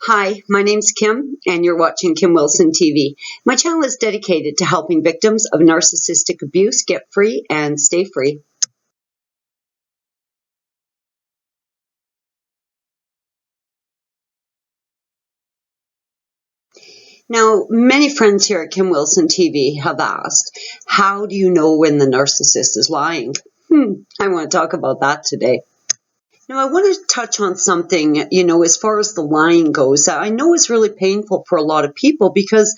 Hi, my name's Kim, and you're watching Kim Wilson TV. My channel is dedicated to helping victims of narcissistic abuse get free and stay free. Now, many friends here at Kim Wilson TV have asked, how do you know when the narcissist is lying? I want to talk about that today. Now, I want to touch on something, as far as the lying goes, that I know is really painful for a lot of people because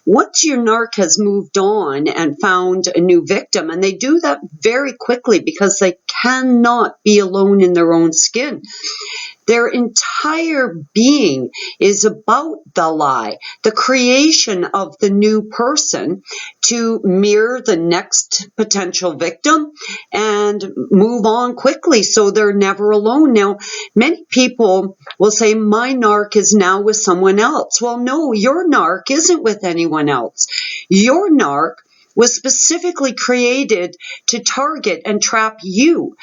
once your narc has moved on and found a new victim, and they do that very quickly because they cannot be alone in their own skin. Their entire being is about the lie, the creation of the new person to mirror the next potential victim and move on quickly so they're never alone. Now, many people will say, my narc is now with someone else. Well, no, your narc isn't with anyone else. Your narc was specifically created to target and trap you.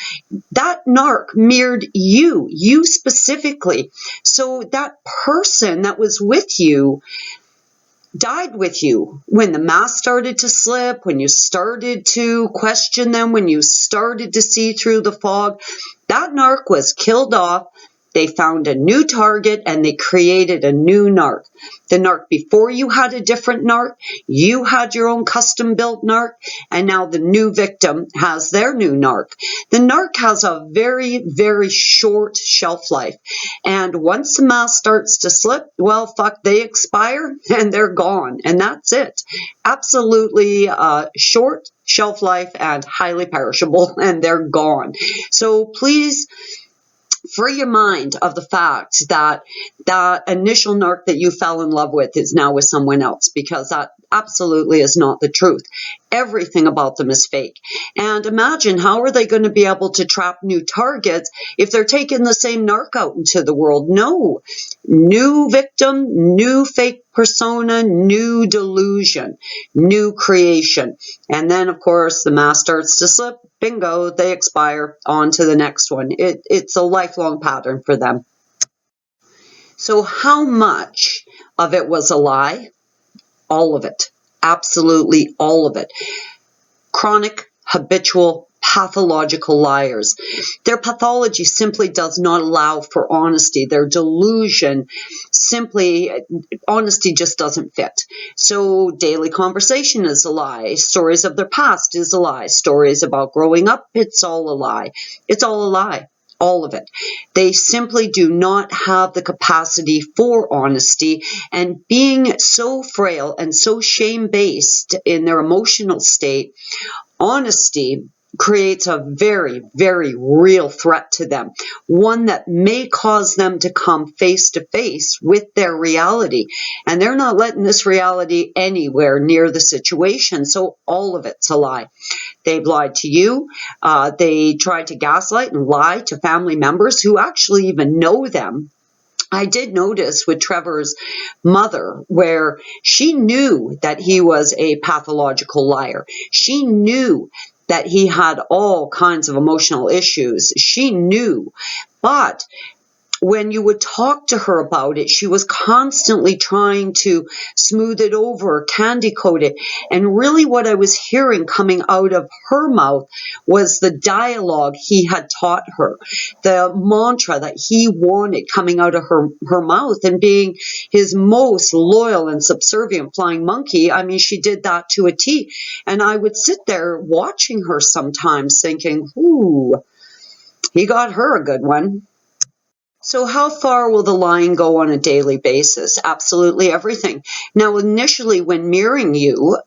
That narc mirrored you specifically. So that person that was with you died with you when the mask started to slip, when you started to question them, when you started to see through the fog. That narc was killed off. They found a new target and they created a new narc. The narc before you had a different narc. You had your own custom built narc. And now the new victim has their new narc. The narc has a very, very short shelf life. And once the mask starts to slip, well, fuck, they expire and they're gone. And that's it. Absolutely short shelf life and highly perishable, and they're gone. So please free your mind of the fact that that initial narc that you fell in love with is now with someone else, because that absolutely is not the truth. Everything about them is fake. And imagine, how are they going to be able to trap new targets if they're taking the same narc out into the world? No. New victim, new fake persona, new delusion, new creation. And then, of course, the mask starts to slip. Bingo, they expire. On to the next one. It's a lifelong pattern for them. So how much of it was a lie? All of it. Absolutely all of it. Chronic, habitual, pathological liars. Their pathology simply does not allow for honesty. Their delusion honesty just doesn't fit. So daily conversation is a lie. Stories of their past is a lie. Stories about growing up, it's all a lie. It's all a lie. All of it. They simply do not have the capacity for honesty, and being so frail and so shame-based in their emotional state, honesty creates a very, very real threat to them, one that may cause them to come face to face with their reality. And they're not letting this reality anywhere near the situation. So all of it's a lie. They've lied to you. They tried to gaslight and lie to family members who actually even know them. I did notice with Trevor's mother where she knew that he was a pathological liar. She knew that he had all kinds of emotional issues. She knew. But when you would talk to her about it, she was constantly trying to smooth it over, candy coat it. And really what I was hearing coming out of her mouth was the dialogue he had taught her, the mantra that he wanted coming out of her mouth. And being his most loyal and subservient flying monkey, I mean, she did that to a T. And I would sit there watching her sometimes thinking, ooh, he got her a good one. So how far will the lying go on a daily basis? Absolutely everything. Now, initially when mirroring you,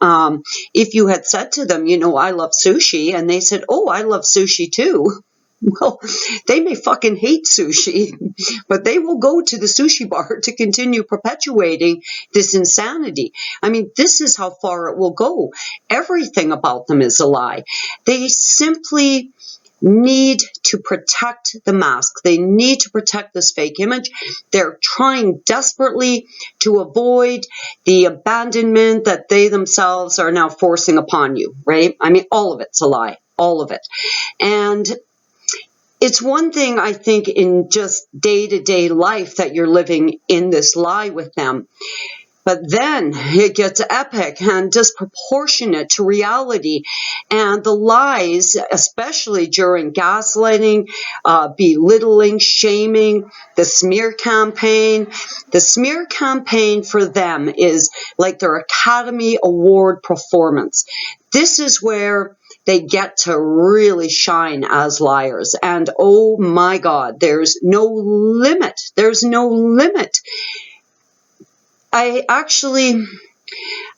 if you had said to them, I love sushi, and they said, oh, I love sushi too. Well, they may fucking hate sushi, but they will go to the sushi bar to continue perpetuating this insanity. I mean, this is how far it will go. Everything about them is a lie. They simply need to protect the mask. They need to protect this fake image. They're trying desperately to avoid the abandonment that they themselves are now forcing upon you, right? I mean, all of it's a lie. All of it. And it's one thing, I think, in just day-to-day life that you're living in this lie with them. But then it gets epic and disproportionate to reality. And the lies, especially during gaslighting, belittling, shaming, the smear campaign. The smear campaign for them is like their Academy Award performance. This is where they get to really shine as liars. And oh my God, there's no limit. There's no limit. I actually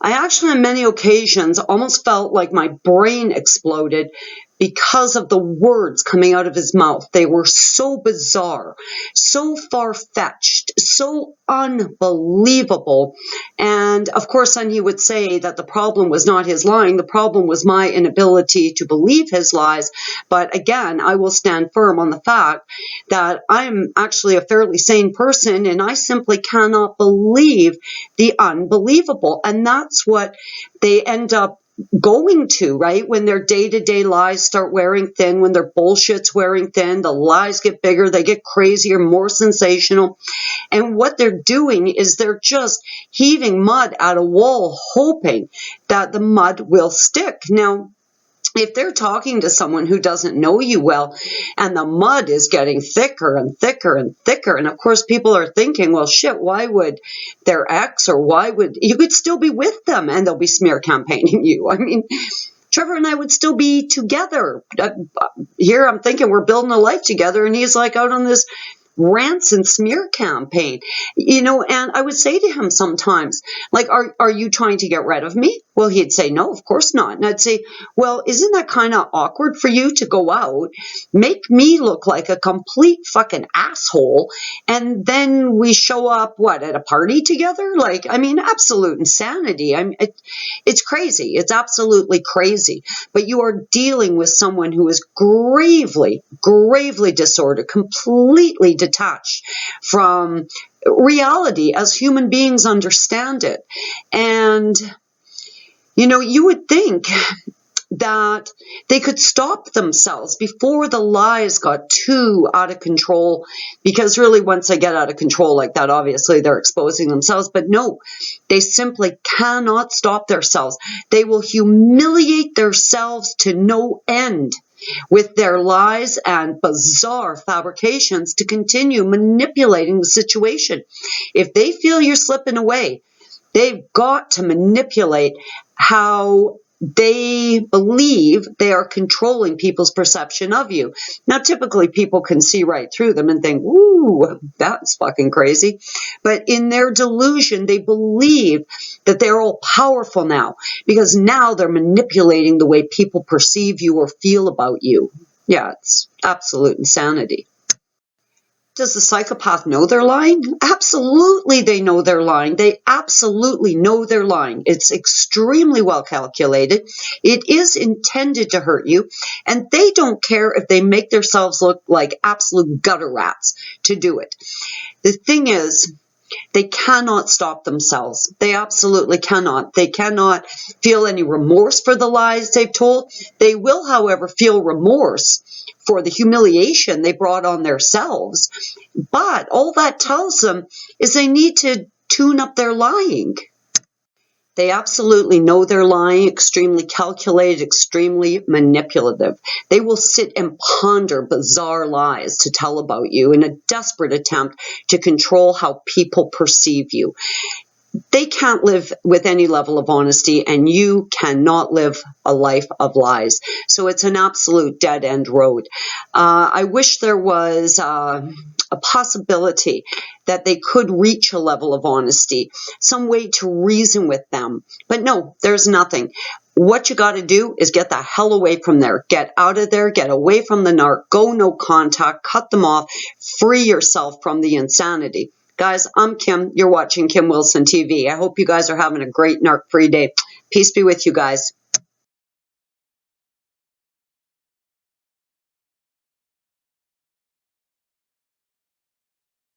on many occasions almost felt like my brain exploded because of the words coming out of his mouth. They were so bizarre, so far-fetched, so unbelievable. And of course, then he would say that the problem was not his lying. The problem was my inability to believe his lies. But again, I will stand firm on the fact that I'm actually a fairly sane person, and I simply cannot believe the unbelievable. And that's what they end up going to, right? When their day-to-day lies start wearing thin, when their bullshit's wearing thin, the lies get bigger, they get crazier, more sensational. And what they're doing is they're just heaving mud at a wall, hoping that the mud will stick. Now, if they're talking to someone who doesn't know you well, and the mud is getting thicker and thicker and thicker, and of course people are thinking, well, shit, why would their ex, or why would, you could still be with them and they'll be smear campaigning you. I mean, Trevor and I would still be together. Here I'm thinking we're building a life together, and he's like out on this rants and smear campaign, and I would say to him sometimes, like, are you trying to get rid of me? Well, he'd say, no, of course not. And I'd say, well, isn't that kind of awkward for you to go out, make me look like a complete fucking asshole, and then we show up, at a party together? Like, I mean, absolute insanity. It's crazy. It's absolutely crazy. But you are dealing with someone who is gravely, gravely disordered, completely detached from reality as human beings understand it. And you would think that they could stop themselves before the lies got too out of control, because really once they get out of control like that, obviously they're exposing themselves. But no, they simply cannot stop themselves. They will humiliate themselves to no end with their lies and bizarre fabrications to continue manipulating the situation. If they feel you're slipping away, they've got to manipulate how they believe they are controlling people's perception of you. Now, typically people can see right through them and think, ooh, that's fucking crazy. But in their delusion, they believe that they're all powerful now, because now they're manipulating the way people perceive you or feel about you. Yeah, it's absolute insanity. Does the psychopath know they're lying? Absolutely, they know they're lying. They absolutely know they're lying. It's extremely well calculated. It is intended to hurt you, and they don't care if they make themselves look like absolute gutter rats to do it. The thing is, they cannot stop themselves. They absolutely cannot. They cannot feel any remorse for the lies they've told. They will, however, feel remorse for the humiliation they brought on themselves. But all that tells them is they need to tune up their lying. They absolutely know they're lying, extremely calculated, extremely manipulative. They will sit and ponder bizarre lies to tell about you in a desperate attempt to control how people perceive you. They can't live with any level of honesty, and you cannot live a life of lies. So it's an absolute dead-end road. I wish there was a possibility that they could reach a level of honesty, some way to reason with them. But no, there's nothing. What you got to do is get the hell away from there. Get out of there. Get away from the narc. Go no contact. Cut them off. Free yourself from the insanity. Guys, I'm Kim. You're watching Kim Wilson TV. I hope you guys are having a great narc-free day. Peace be with you guys.